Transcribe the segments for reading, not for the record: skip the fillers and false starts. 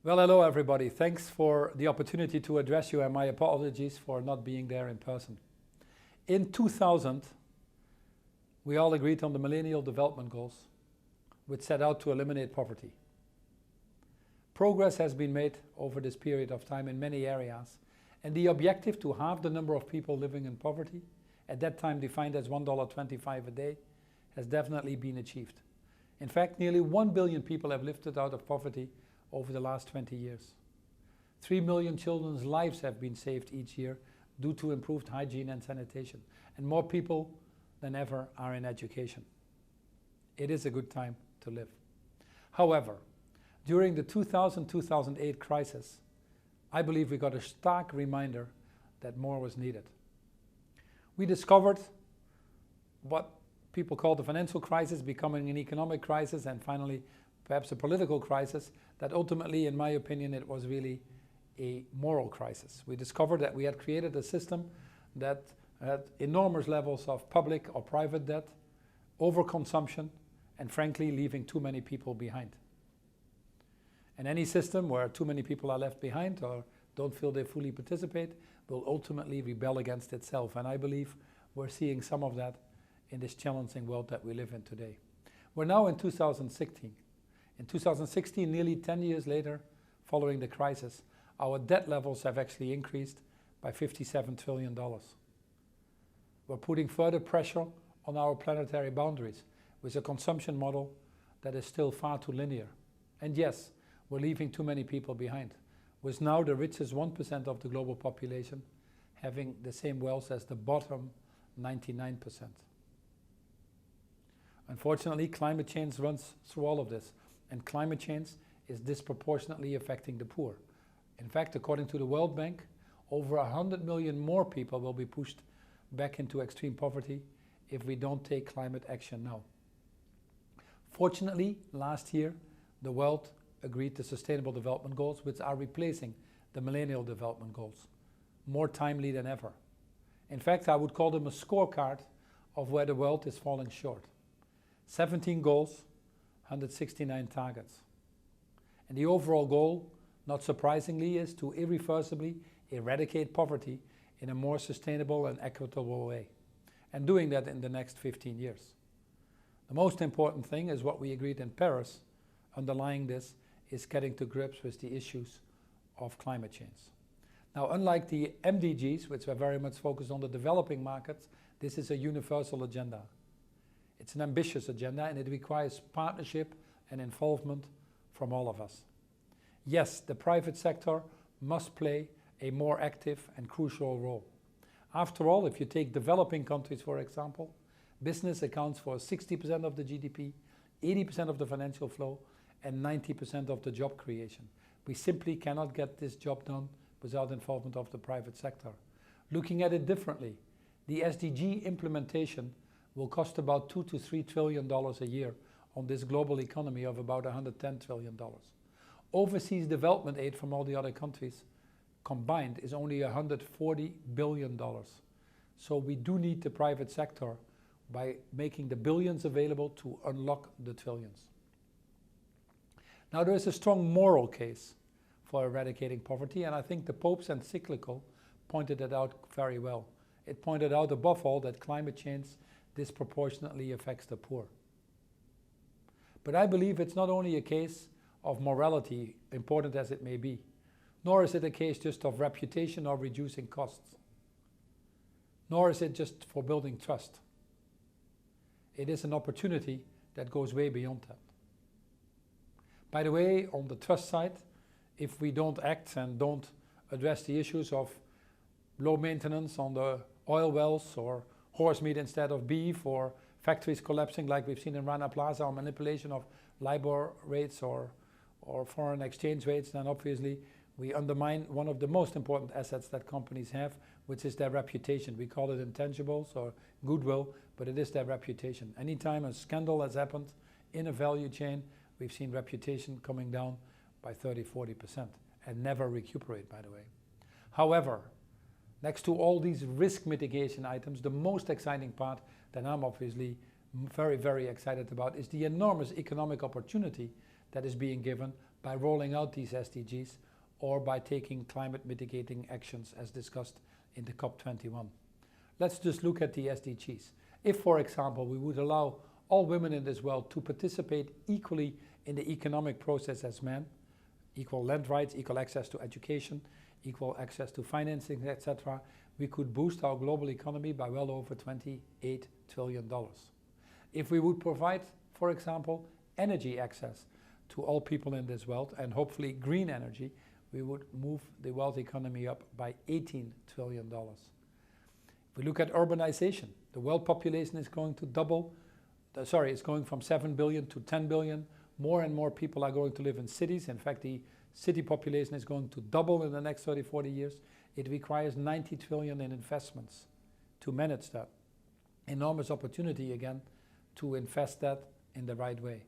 Well, hello everybody. Thanks for the opportunity to address you and my apologies for not being there in person. In 2000, we all agreed on the Millennial Development Goals, which set out to eliminate poverty. Progress has been made over this period of time in many areas, and the objective to halve the number of people living in poverty, at that time defined as $1.25 a day, has definitely been achieved. In fact, nearly 1 billion people have lifted out of poverty over the last 20 years. 3 million children's lives have been saved each year due to improved hygiene and sanitation, and more people than ever are in education. It is a good time to live. However, during the 2000-2008 crisis, I believe we got a stark reminder that more was needed. We discovered what people call the financial crisis becoming an economic crisis, and finally perhaps a political crisis, that ultimately, in my opinion, it was really a moral crisis. We discovered that we had created a system that had enormous levels of public or private debt, overconsumption, and frankly, leaving too many people behind. And any system where too many people are left behind or don't feel they fully participate will ultimately rebel against itself. And I believe we're seeing some of that in this challenging world that we live in today. We're now in 2016. In 2016, nearly 10 years later, following the crisis, our debt levels have actually increased by $57 trillion. We're putting further pressure on our planetary boundaries with a consumption model that is still far too linear. And yes, we're leaving too many people behind, with now the richest 1% of the global population having the same wealth as the bottom 99%. Unfortunately, climate change runs through all of this. And climate change is disproportionately affecting the poor. In fact, according to the World Bank, over 100 million more people will be pushed back into extreme poverty if we don't take climate action now. Fortunately, last year, the world agreed to Sustainable Development Goals, which are replacing the Millennial Development Goals, more timely than ever. In fact, I would call them a scorecard of where the world is falling short. 17 goals, 169 targets. And the overall goal, not surprisingly, is to irreversibly eradicate poverty in a more sustainable and equitable way, and doing that in the next 15 years. The most important thing is what we agreed in Paris. Underlying this is getting to grips with the issues of climate change. Now, unlike the MDGs, which were very much focused on the developing markets, this is a universal agenda. It's an ambitious agenda, and it requires partnership and involvement from all of us. Yes, the private sector must play a more active and crucial role. After all, if you take developing countries, for example, business accounts for 60% of the GDP, 80% of the financial flow, and 90% of the job creation. We simply cannot get this job done without involvement of the private sector. Looking at it differently, the SDG implementation will cost about $2 to $3 trillion a year on this global economy of about $110 trillion. Overseas development aid from all the other countries combined is only $140 billion. So we do need the private sector by making the billions available to unlock the trillions. Now, there is a strong moral case for eradicating poverty, and I think the Pope's encyclical pointed it out very well. It pointed out above all that climate change disproportionately affects the poor. But I believe it's not only a case of morality, important as it may be, nor is it a case just of reputation or reducing costs, nor is it just for building trust. It is an opportunity that goes way beyond that. By the way, on the trust side, if we don't act and don't address the issues of low maintenance on the oil wells, or horse meat instead of beef, or factories collapsing like we've seen in Rana Plaza, or manipulation of LIBOR rates or foreign exchange rates, then obviously we undermine one of the most important assets that companies have, which is their reputation. We call it intangibles or goodwill, but it is their reputation. Anytime a scandal has happened in a value chain, we've seen reputation coming down by 30–40% and never recuperate, by the way. However, next to all these risk mitigation items, the most exciting part that I'm obviously very, very excited about is the enormous economic opportunity that is being given by rolling out these SDGs or by taking climate mitigating actions as discussed in the COP21. Let's just look at the SDGs. If, for example, we would allow all women in this world to participate equally in the economic process as men, equal land rights, equal access to education, equal access to financing, etc., we could boost our global economy by well over $28 trillion. If we would provide, for example, energy access to all people in this world, and hopefully green energy, we would move the world economy up by $18 trillion. If we look at urbanization, the world population is going to double, it's going from 7 billion to 10 billion. More and more people are going to live in cities. In fact, the city population is going to double in the next 30, 40 years. It requires 90 trillion in investments to manage that. Enormous opportunity again to invest that in the right way.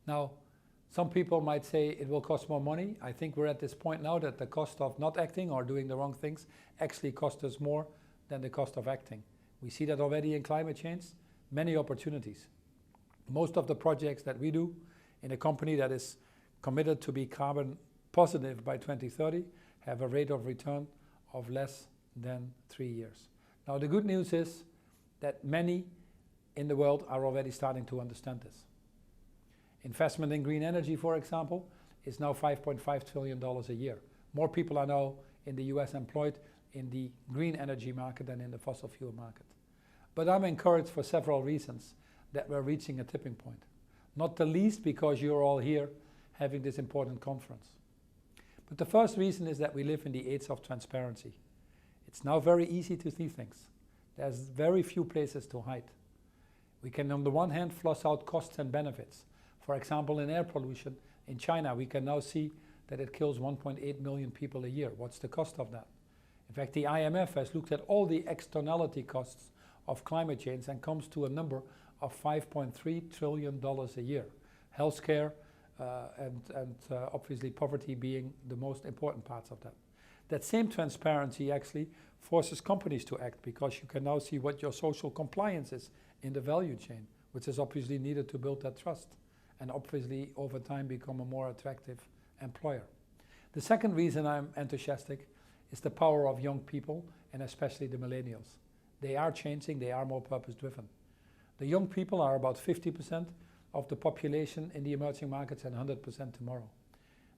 Now, some people might say it will cost more money. I think we're at this point now that the cost of not acting or doing the wrong things actually cost us more than the cost of acting. We see that already in climate change, many opportunities. Most of the projects that we do in a company that is committed to be carbon positive by 2030 have a rate of return of less than 3 years. Now the good news is that many in the world are already starting to understand this. Investment in green energy, for example, is now $5.5 trillion a year. More people are now in the US employed in the green energy market than in the fossil fuel market. But I'm encouraged for several reasons that we're reaching a tipping point. Not the least because you're all here having this important conference. But the first reason is that we live in the age of transparency. It's now very easy to see things. There's very few places to hide. We can on the one hand flush out costs and benefits. For example, in air pollution, in China we can now see that it kills 1.8 million people a year. What's the cost of that? In fact, the IMF has looked at all the externality costs of climate change and comes to a number of $5.3 trillion a year. Healthcare and obviously poverty being the most important parts of that. That same transparency actually forces companies to act because you can now see what your social compliance is in the value chain, which is obviously needed to build that trust and obviously over time become a more attractive employer. The second reason I'm enthusiastic is the power of young people and especially the millennials. They are changing, they are more purpose-driven. The young people are about 50% of the population in the emerging markets and 100% tomorrow.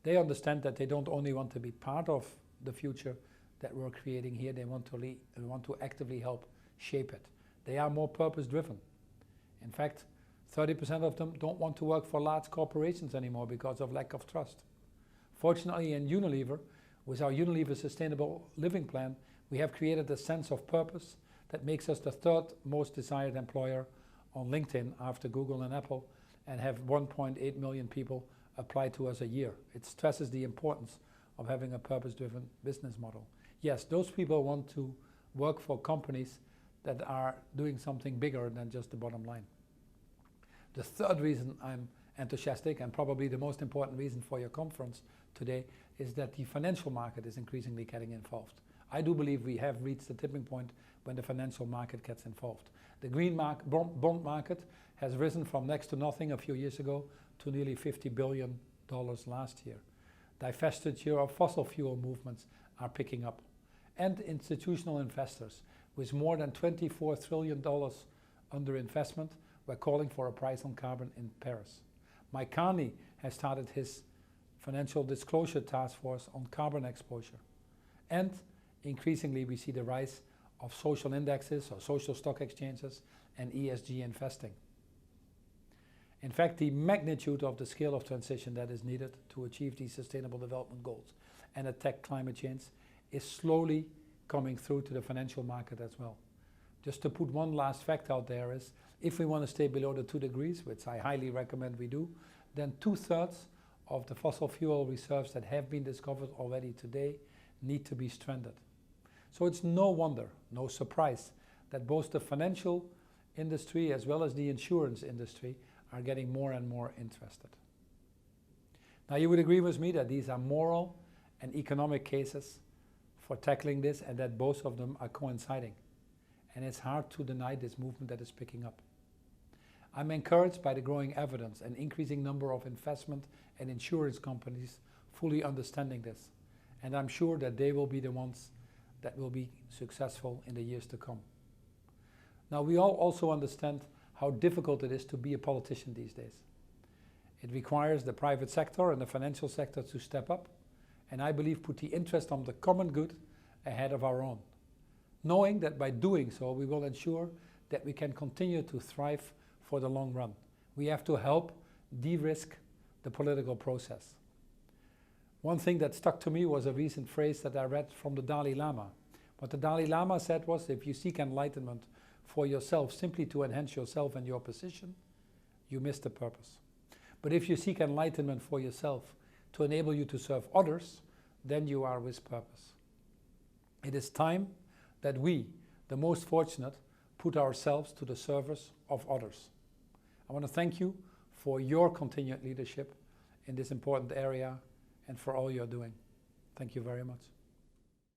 They understand that they don't only want to be part of the future that we're creating here, they want to actively help shape it. They are more purpose-driven. In fact, 30% of them don't want to work for large corporations anymore because of lack of trust. Fortunately, in Unilever, with our Unilever Sustainable Living Plan, we have created a sense of purpose that makes us the third most desired employer on LinkedIn after Google and Apple, and have 1.8 million people apply to us a year. It stresses the importance of having a purpose-driven business model. Yes, those people want to work for companies that are doing something bigger than just the bottom line. The third reason I'm enthusiastic, and probably the most important reason for your conference today, is that the financial market is increasingly getting involved. I do believe we have reached the tipping point when the financial market gets involved. The green bond market has risen from next to nothing a few years ago to nearly $50 billion last year. Divestiture of fossil fuel movements are picking up. And institutional investors, with more than $24 trillion under investment, were calling for a price on carbon in Paris. Mike Carney has started his financial disclosure task force on carbon exposure. And increasingly we see the rise of social indexes or social stock exchanges and ESG investing. In fact, the magnitude of the scale of transition that is needed to achieve these sustainable development goals and attack climate change is slowly coming through to the financial market as well. Just to put one last fact out there is, if we want to stay below the 2 degrees, which I highly recommend we do, then 2/3 of the fossil fuel reserves that have been discovered already today need to be stranded. So it's no wonder, no surprise, that both the financial industry as well as the insurance industry are getting more and more interested. Now you would agree with me that these are moral and economic cases for tackling this, and that both of them are coinciding. And it's hard to deny this movement that is picking up. I'm encouraged by the growing evidence and increasing number of investment and insurance companies fully understanding this. And I'm sure that they will be the ones that will be successful in the years to come. Now, we all also understand how difficult it is to be a politician these days. It requires the private sector and the financial sector to step up, and I believe put the interest of the common good ahead of our own, knowing that by doing so we will ensure that we can continue to thrive for the long run. We have to help de-risk the political process. One thing that stuck to me was a recent phrase that I read from the Dalai Lama. What the Dalai Lama said was, if you seek enlightenment for yourself simply to enhance yourself and your position, you miss the purpose. But if you seek enlightenment for yourself to enable you to serve others, then you are with purpose. It is time that we, the most fortunate, put ourselves to the service of others. I want to thank you for your continued leadership in this important area and for all you're doing. Thank you very much.